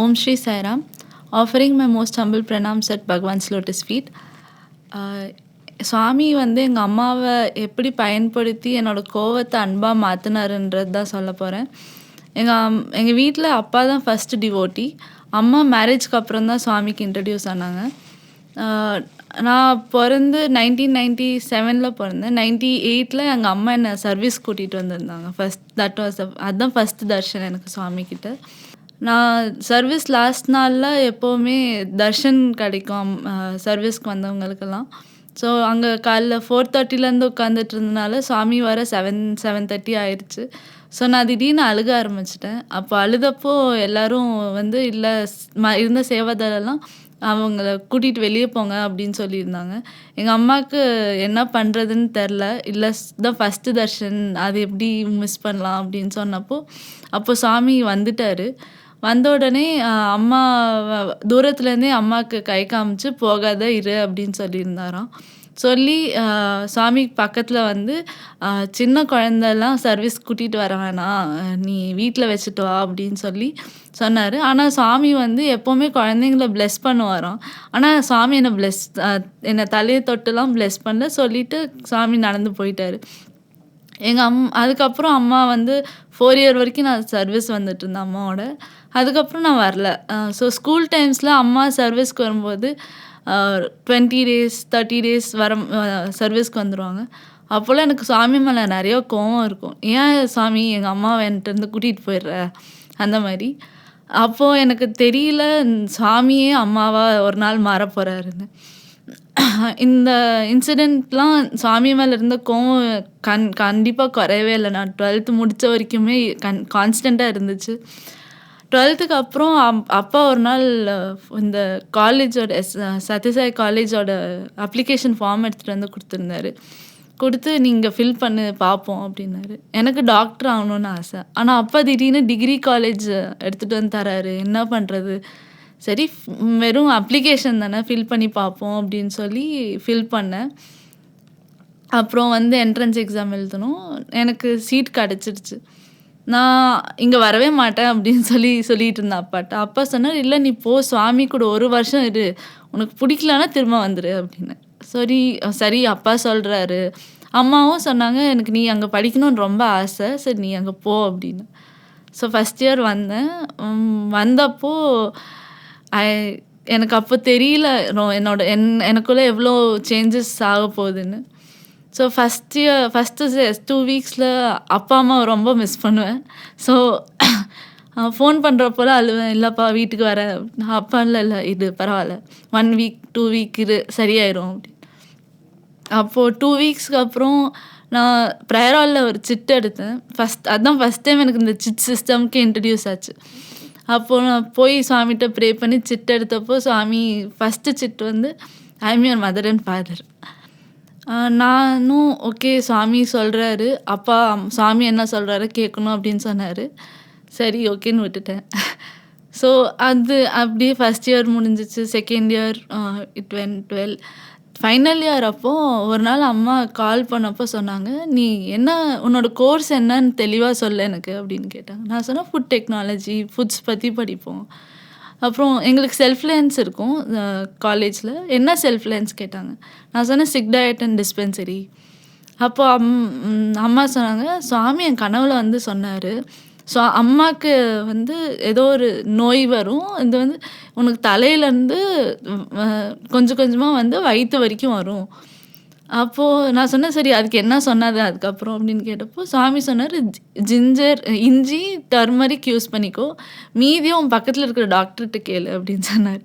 Om Shri Sai Ram, offering my most humble pranams at Bhagwan's lotus feet. சுவாமி வந்து எங்கள் அம்மாவை எப்படி பயன்படுத்தி என்னோட கோவத்தை அன்பாக மாற்றினாருன்றது தான் சொல்ல போகிறேன். எங்கள் வீட்டில் அப்பா தான் ஃபஸ்ட்டு டிவோட்டி. அம்மா மேரேஜ்க்கு அப்புறம் தான் சுவாமிக்கு இன்ட்ரடியூஸ் ஆனாங்க. நான் பிறந்து 1997 பிறந்தேன். 98 எங்கள் அம்மா என்னை சர்வீஸ் கூட்டிகிட்டு வந்திருந்தாங்க. அதுதான் ஃபஸ்ட்டு தர்ஷன் எனக்கு சுவாமிக்கிட்ட. நான் சர்வீஸ் லாஸ்ட் நாளில் எப்போவுமே தர்ஷன் கிடைக்கும் சர்வீஸ்க்கு வந்தவங்களுக்கெல்லாம். ஸோ அங்கே காலைல 4:30 உட்காந்துட்டு இருந்தனால சுவாமி வர 7:30 ஆயிடுச்சு. ஸோ நான் திடீர்னு அழுக ஆரம்பிச்சிட்டேன். அப்போ அழுதப்போ எல்லோரும் வந்து இல்லை இருந்த சேவாதாரெல்லாம் அவங்கள கூட்டிகிட்டு வெளியே போங்க அப்படின்னு சொல்லியிருந்தாங்க. எங்கள் அம்மாவுக்கு என்ன பண்ணுறதுன்னு தெரில. இல்லை தான் ஃபஸ்ட்டு தர்ஷன், அது எப்படி மிஸ் பண்ணலாம் அப்படின்னு சொன்னப்போ அப்போ சாமி வந்துட்டார். வந்த உடனே அம்மா தூரத்துலேருந்தே அம்மாவுக்கு கை காமிச்சு போகாத இரு அப்படின்னு சொல்லியிருந்தாராம். சொல்லி சாமி பக்கத்தில் வந்து சின்ன குழந்தெல்லாம் சர்வீஸ் கூட்டிகிட்டு வர வேணாம், நீ வீட்டில் வச்சுட்டு வா அப்படின்னு சொல்லி சொன்னார். ஆனால் சாமி வந்து எப்போவுமே குழந்தைங்கள ப்ளெஸ் பண்ணுவாராம். ஆனால் சாமி என்னை தலையை தொட்டுலாம் ப்ளெஸ் பண்ணல. சொல்லிவிட்டு சாமி நடந்து போயிட்டார். அதுக்கப்புறம் அம்மா வந்து 4 இயர் வரைக்கும் நான் சர்வீஸ் வந்துட்டு இருந்தேன் அம்மாவோட. அதுக்கப்புறம் நான் வரல. ஸோ ஸ்கூல் டைம்ஸில் அம்மா சர்வீஸ்க்கு வரும்போது 20 days 30 days சர்வீஸ்க்கு வந்துடுவாங்க. அப்போல்லாம் எனக்கு சாமி மேலே நிறைய கோவம் இருக்கும். ஏன் சாமி எங்கள் அம்மாவை என்கிட்ட கூட்டிகிட்டு போயிடுற அந்த மாதிரி. அப்போது எனக்கு தெரியல சாமியே அம்மாவாக ஒரு நாள் மாற போகிறாருன்னு. இந்த இன்சிடெண்ட்லாம் சாமி மேலே இருந்த கோவம் கண்டிப்பாக குறையவே இல்லை. நான் 12th முடித்த வரைக்குமே கான்ஸ்டண்ட்டாக இருந்துச்சு. 12th அப்புறம் அப்பா ஒரு நாள் இந்த காலேஜோட சத்யசாய் காலேஜோட அப்ளிகேஷன் ஃபார்ம் எடுத்துகிட்டு வந்து கொடுத்துருந்தாரு. கொடுத்து நீங்கள் ஃபில் பண்ணு பார்ப்போம் அப்படின்னாரு. எனக்கு டாக்டர் ஆகணும்னு ஆசை. ஆனால் அப்பா திடீர்னு டிகிரி காலேஜ் எடுத்துகிட்டு வந்து தராரு. என்ன பண்ணுறது? சரி, வெறும் அப்ளிகேஷன் தானே, ஃபில் பண்ணி பார்ப்போம் அப்படின்னு சொல்லி ஃபில் பண்ணேன். அப்புறம் வந்து என்ட்ரன்ஸ் எக்ஸாம் எழுதணும். எனக்கு சீட் கிடச்சிருச்சு. நான் இங்கே வரவே மாட்டேன் அப்படின்னு சொல்லிட்டு இருந்தேன் அப்பாட்ட. அப்பா சொன்னார், இல்லை நீ போ, சுவாமி கூட 1 வருஷம் இரு, உனக்கு பிடிக்கலன்னா திரும்ப வந்துடு அப்படின்னு. சரி அப்பா சொல்கிறாரு. அம்மாவும் சொன்னாங்க, எனக்கு நீ அங்கே படிக்கணும்னு ரொம்ப ஆசை, சரி நீ அங்கே போ அப்படின்னு. ஸோ ஃபஸ்ட் இயர் வந்தேன். வந்தப்போ எனக்கு அப்போ தெரியல எனக்குள்ளே எவ்வளோ சேஞ்சஸ் ஆக போகுதுன்னு. ஸோ ஃபஸ்ட்டு 2 வீக்ஸில் அப்பா அம்மாவை ரொம்ப மிஸ் பண்ணுவேன். ஸோ ஃபோன் பண்ணுறப்போலாம் அழுவேன், இல்லைப்பா வீட்டுக்கு வர. அப்பா இல்லை இது பரவாயில்ல, 1 week 2 week இரு சரியாயிரும் அப்படி. அப்போது 2 வீக்ஸ்க்கு அப்புறம் நான் ப்ரேயர் ஹாலில் ஒரு சிட்டு எடுத்தேன். அதுதான் ஃபஸ்ட் டைம் எனக்கு இந்த சிட் சிஸ்டம்க்கு இன்ட்ரடியூஸ் ஆச்சு. அப்போது நான் போய் சாமிகிட்ட ப்ரே பண்ணி சிட்டு எடுத்தப்போ சாமி ஃபஸ்ட்டு சிட்டு வந்து I am your mother and father. நானும் ஓகே சாமி சொல்கிறாரு, அப்பா சாமி என்ன சொல்கிறாரு கேட்கணும் அப்படின்னு சொன்னார். சரி ஓகேன்னு விட்டுட்டேன். ஸோ அது அப்படியே ஃபஸ்ட் இயர் முடிஞ்சிச்சு. Second year it went well. Final year அப்போது ஒரு நாள் அம்மா கால் பண்ணப்போ சொன்னாங்க, நீ உன்னோட கோர்ஸ் என்னன்னு தெளிவாக சொல்ல எனக்கு அப்படின்னு கேட்டாங்க. நான் சொன்னேன், ஃபுட் டெக்னாலஜி, ஃபுட்ஸ் பற்றி படிப்போம். அப்புறம் எங்களுக்கு செல்ஃப் லைன்ஸ் இருக்கும் காலேஜில். என்ன செல்ஃப் லைன்ஸ் கேட்டாங்க. நான் சொன்னேன், சிக் டயட் அண்ட் டிஸ்பென்சரி. அப்போ அம்மா சொன்னாங்க, சுவாமி என் கனவுல வந்து சொன்னார், ஸோ அம்மாவுக்கு வந்து ஏதோ ஒரு நோய் வரும், இது வந்து உனக்கு தலையிலேருந்து கொஞ்சம் கொஞ்சமாக வந்து வயிற்று வரைக்கும் வரும். அப்போது நான் சொன்னேன், சரி அதுக்கு என்ன சொன்னது அதுக்கப்புறம் அப்படின்னு கேட்டப்போ சாமி சொன்னார், இஞ்சி டர்மரிக் யூஸ் பண்ணிக்கோ, மீதியும் பக்கத்தில் இருக்கிற டாக்டர்கிட்ட கேளு அப்படின்னு சொன்னார்.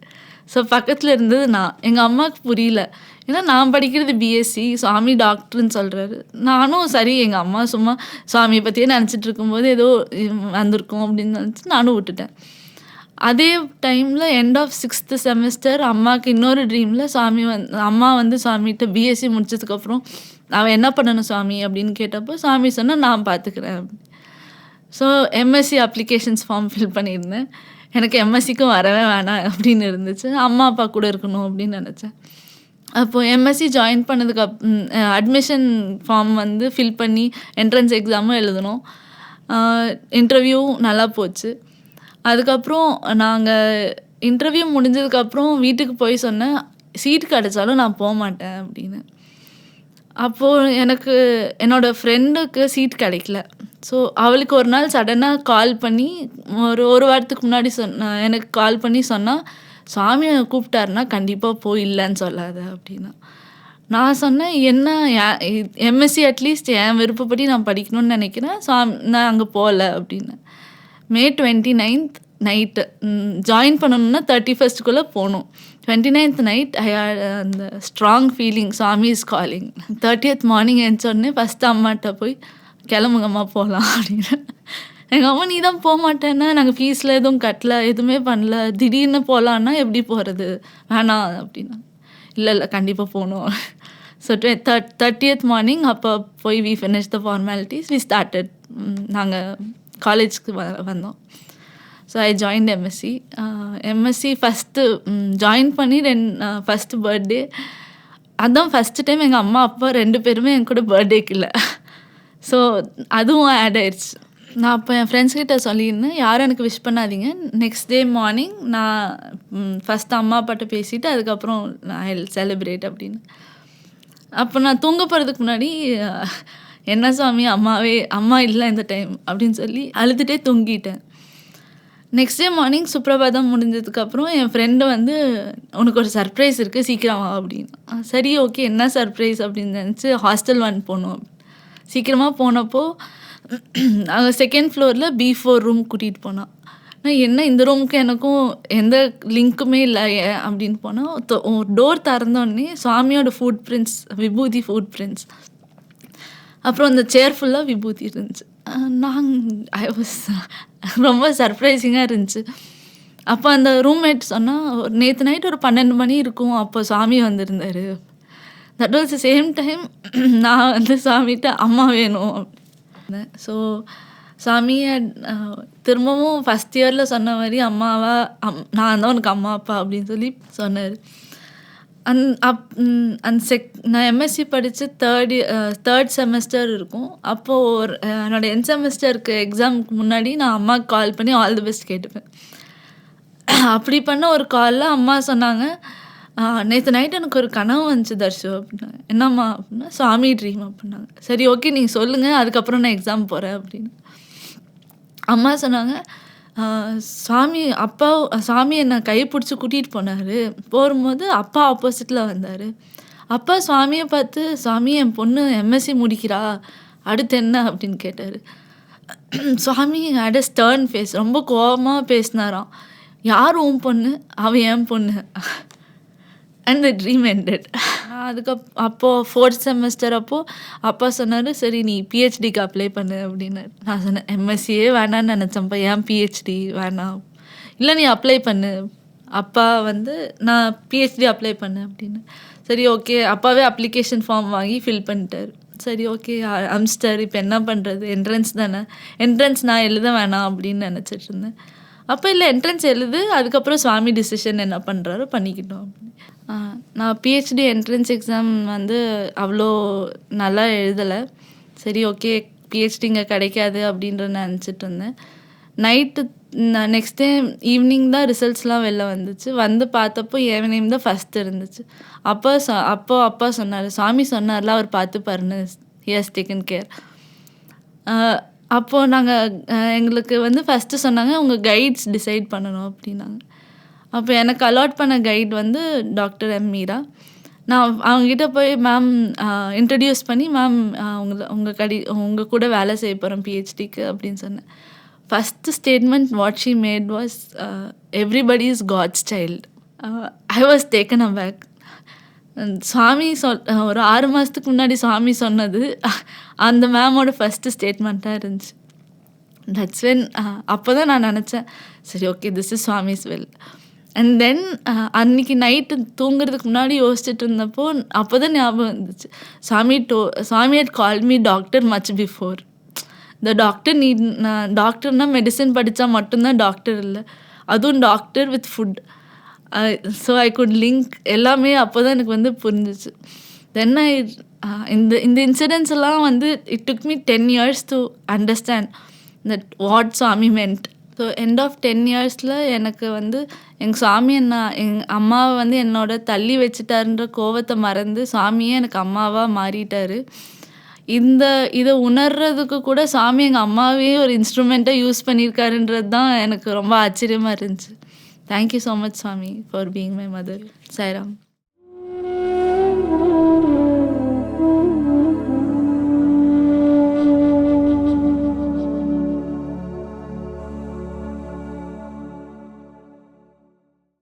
ஸோ பக்கத்தில் இருந்தது எங்கள் அம்மாவுக்கு புரியல. ஏன்னா நான் படிக்கிறது பிஎஸ்சி, சுவாமி டாக்டர்னு சொல்கிறாரு. நானும் சரி எங்கள் அம்மா சும்மா சுவாமியை பற்றியே நினச்சிட்டு இருக்கும்போது ஏதோ வந்திருக்கும் அப்படின்னு நினச்சி நானும் விட்டுட்டேன். அதே டைமில் எண்ட் ஆஃப் 6th செமஸ்டர் அம்மாவுக்கு இன்னொரு ட்ரீமில் அம்மா வந்து சுவாமிகிட்ட பிஎஸ்சி முடிச்சதுக்கப்புறம் அவன் என்ன பண்ணணும் சுவாமி அப்படின்னு கேட்டப்போ சாமி சொன்னால் நான் பார்த்துக்கிறேன். So MSc applications form fill பண்ணியிருந்தேன். எனக்கு எம்எஸ்சிக்கும் வரவே வேணாம் அப்படின்னு இருந்துச்சு. அம்மா அப்பா கூட இருக்கணும் அப்படின்னு நினச்சேன். அப்போது எம்எஸ்சி ஜாயின் பண்ணதுக்கு அட்மிஷன் ஃபார்ம் வந்து ஃபில் பண்ணி என்ட்ரன்ஸ் எக்ஸாமும் எழுதணும். இன்டர்வியூவும் நல்லா போச்சு. அதுக்கப்புறம் நாங்கள் இன்டர்வியூ முடிஞ்சதுக்கப்புறம் வீட்டுக்கு போய் சொன்னேன், சீட் கிடைச்சாலும் நான் போகமாட்டேன் அப்படின்னு. அப்போது எனக்கு என்னோடய ஃப்ரெண்டுக்கு சீட் கிடைக்கல. ஸோ அவளுக்கு ஒரு நாள் சடனாக கால் பண்ணி ஒரு வாரத்துக்கு முன்னாடி எனக்கு கால் பண்ணி சொன்னால், சாமி கூப்பிட்டாருன்னா கண்டிப்பாக போய் இல்லைன்னு சொல்லாத அப்படின்னா. நான் சொன்னேன், என்ன எம்எஸ்சி அட்லீஸ்ட் என் விருப்பப்படி நான் படிக்கணும்னு நினைக்கிறேன், நான் அங்கே போகல அப்படின்னு. May 29th நைட்டு ஜாயின் பண்ணணுன்னா 31st போகணும். 29th நைட் ஐ ஹேட் அந்த strong feeling Swami is calling. 30th morning எழுந்தோடனே ஃபஸ்ட்டு அம்மாட்ட போய் கிளம்புங்கம்மா போகலாம் அப்படின்னு. எங்கள் அம்மா நீ தான் போக மாட்டேன்னா, நாங்கள் ஃபீஸில் எதுவும் கட்டல, எதுவுமே பண்ணல, திடீர்னு போகலான்னா எப்படி போகிறது, வேணாம் அப்படின்னா. இல்லை கண்டிப்பாக போகணும். ஸோ 30th மார்னிங் அப்போ போய் we finish the formalities, we started. நாங்கள் காலேஜ்க்கு வந்தோம். So I joined MSc. MSc first join பண்ணி ஃபஸ்ட்டு பர்த்டே அதுதான் ஃபஸ்ட்டு டைம் எங்கள் அம்மா அப்பா 2 பேருமே என் கூட பர்த்டேக்கு இல்லை. ஸோ அதுவும் ஆட் ஆயிடுச்சு. நான் அப்போ என் ஃப்ரெண்ட்ஸ்கிட்ட சொல்லியிருந்தேன், யாரும் எனக்கு விஷ் பண்ணாதீங்க, நெக்ஸ்ட் டே மார்னிங் நான் ஃபஸ்ட்டு அம்மா அப்பாட்ட பேசிவிட்டு அதுக்கப்புறம் நான் ஐ செலிப்ரேட் அப்படின்னு. அப்போ நான் தூங்க போகிறதுக்கு முன்னாடி என்ன சாமி அம்மா இல்லை இந்த டைம் அப்படின்னு சொல்லி அழுதுகிட்டே தூங்கிட்டேன். நெக்ஸ்ட் டே மார்னிங் சுப்ரபாதம் முடிஞ்சதுக்கப்புறம் என் ஃப்ரெண்டு வந்து உனக்கு ஒரு சர்ப்ரைஸ் இருக்குது சீக்கிரம் வா அப்படின்னு. சரி ஓகே என்ன சர்ப்ரைஸ் அப்படின்னு நினச்சி ஹாஸ்டல் 1 போனோம். சீக்கிரமாக போனப்போ அங்கே 2nd ஃப்ளோரில் B4 ரூம் கூட்டிகிட்டு போனான். நான் என்ன இந்த ரூமுக்கு எனக்கும் எந்த லிங்க்குமே இல்லை அப்படின்னு போனால் ஒரு டோர் திறந்தோடனே சுவாமியோட ஃபுட் பிரிண்ட்ஸ், விபூதி ஃபுட் பிரிண்ட்ஸ், அப்புறம் அந்த சேர் ஃபுல்லாக விபூதி இருந்துச்சு. ஐ வாஸ் ரொம்ப சர்ப்ரைசிங்காக இருந்துச்சு. அப்போ அந்த ரூம்மேட் சொன்னால், நேற்று நைட் ஒரு 12 மணி இருக்கும், அப்போ சாமி வந்திருந்தார். That was the same time நான் வந்து சாமிகிட்ட அம்மா வேணும் அப்படின்னு. ஸோ சாமியை திரும்பவும் ஃபஸ்ட் இயரில் சொன்ன மாதிரி அம்மாவா நான் தான் உனக்கு அம்மா அப்பா அப்படின்னு சொல்லி சொன்னார். நான் எம்எஸ்சி படித்து தேர்ட் செமஸ்டர் இருக்கும். அப்போது என்னோடய என் செமஸ்டருக்கு எக்ஸாமுக்கு முன்னாடி நான் அம்மாவுக்கு கால் பண்ணி ஆல் தி பெஸ்ட் கேட்டுப்பேன். அப்படி பண்ண ஒரு காலில் அம்மா சொன்னாங்க, நேற்று நைட் எனக்கு ஒரு கனவு வந்துச்சு தர்ஷு அப்படின்னாங்க. என்னம்மா அப்படின்னா, சாமி ட்ரீம் அப்படின்னாங்க. சரி ஓகே நீங்கள் சொல்லுங்கள், அதுக்கப்புறம் நான் எக்ஸாம் போகிறேன் அப்படின்னு. அம்மா சொன்னாங்க, சாமி என்னை கை பிடிச்சி கூட்டிகிட்டு போனார். போகும்போது அப்பா ஆப்போசிட்டில் வந்தார். அப்பா சுவாமியை பார்த்து, சாமி என் பொண்ணு எம்எஸ்சி முடிக்கிறா, அடுத்து என்ன அப்படின்னு கேட்டார். சுவாமி அட் அ ஸ்டர்ன் ஃபேஸ், ரொம்ப கோபமாக பேசினாராம். யார் உன் பொண்ணு, அவன் என் பொண்ணு. And the dream ended. அப்போது 4th செமஸ்டர் அப்போது அப்பா சொன்னார், சரி நீ பிஹெச்டிக்கு அப்ளை பண்ணு அப்படின்னு. நான் சொன்னேன், எம்எஸ்சியே வேணான்னு நினச்சேன்ப்பா, ஏன் பிஹெச்டி வேணாம். இல்லை நீ அப்ளை பண்ணு, அப்பா வந்து நான் பிஹெச்டி அப்ளை பண்ணு அப்படின்னு. சரி ஓகே, அப்பாவே அப்ளிகேஷன் ஃபார்ம் வாங்கி ஃபில் பண்ணிட்டார். சரி ஓகே அம்ஸ்டர், இப்போ என்ன பண்ணுறது, என்ட்ரன்ஸ் தானே, என்ட்ரன்ஸ் நான் எழுத வேணாம் அப்படின்னு நினச்சிட்டு இருந்தேன். அப்போ இல்லை என்ட்ரன்ஸ் எழுது, அதுக்கப்புறம் சுவாமி டிசிஷன் என்ன பண்ணுறாரோ பண்ணிக்கிட்டோம் அப்படின்னு. நான் பிஹெச்டி என்ட்ரன்ஸ் எக்ஸாம் வந்து அவ்வளோ நல்லா எழுதலை. சரி ஓகே பிஹெச்டி இங்கே கிடைக்காது அப்படின்ற நினச்சிட்டு இருந்தேன். நைட்டு நெக்ஸ்ட் டே ஈவினிங் தான் ரிசல்ட்ஸ்லாம் வெளில வந்துச்சு. வந்து பார்த்தப்போ என் நேம் தான் ஃபஸ்ட்டு இருந்துச்சு. அப்போ அப்பா சொன்னார், சாமி சொன்னார்ல அவர் பார்த்துப்பாருன்னு, ஹி ஹஸ் டேக்கன் கேர். அப்போது நாங்கள் எங்களுக்கு வந்து ஃபஸ்ட்டு சொன்னாங்க, உங்கள் கைட்ஸ் டிசைட் பண்ணணும் அப்படின்னாங்க. அப்போ எனக்கு அலாட் பண்ண கைட் வந்து டாக்டர் எம் மீரா. நான் அவங்ககிட்ட போய் மேம் இன்ட்ரடியூஸ் பண்ணி, மேம் உங்கள் கூட வேலை செய்ய போகிறேன் பிஹெச்டிக்கு அப்படின்னு சொன்னேன். First statement what she made was, everybody is God's child. I was taken aback. Swami ஒரு 6 மாதத்துக்கு முன்னாடி சுவாமி சொன்னது அந்த மேமோட ஃபஸ்ட்டு ஸ்டேட்மெண்ட்டாக இருந்துச்சு. தட்ஸ் வென் அப்போ தான் நான் நினச்சேன், சரி okay this is Swami's will. And then அன்றைக்கி நைட்டு தூங்குறதுக்கு முன்னாடி யோசிச்சுட்டு இருந்தப்போ அப்போ தான் ஞாபகம் இருந்துச்சு, சாமி had called me doctor much before. இந்த டாக்டர்னால் மெடிசன் படித்தா மட்டும்தான் டாக்டர் இல்லை, அதுவும் doctor with food. So I could link எல்லாமே அப்போ தான் எனக்கு வந்து புரிஞ்சிச்சு. தென் இந்த இன்சிடென்ட்ஸ் எல்லாம் வந்து it took me 10 years to understand that what சாமி மென்ட். ஸோ எண்ட் ஆஃப் 10 இயர்ஸில் எனக்கு வந்து எங்கள் சாமி எங்கள் அம்மாவை வந்து என்னோட தள்ளி வச்சுட்டாருன்ற கோவத்தை மறந்து சாமியே எனக்கு அம்மாவாக மாறிட்டார். இதை உணர்றதுக்கு கூட சாமி எங்கள் அம்மாவே ஒரு இன்ஸ்ட்ருமெண்ட்டாக யூஸ் பண்ணியிருக்காருன்றது தான் எனக்கு ரொம்ப ஆச்சரியமாக இருந்துச்சு. தேங்க்யூ ஸோ மச் சாமி for being my mother. Sairam.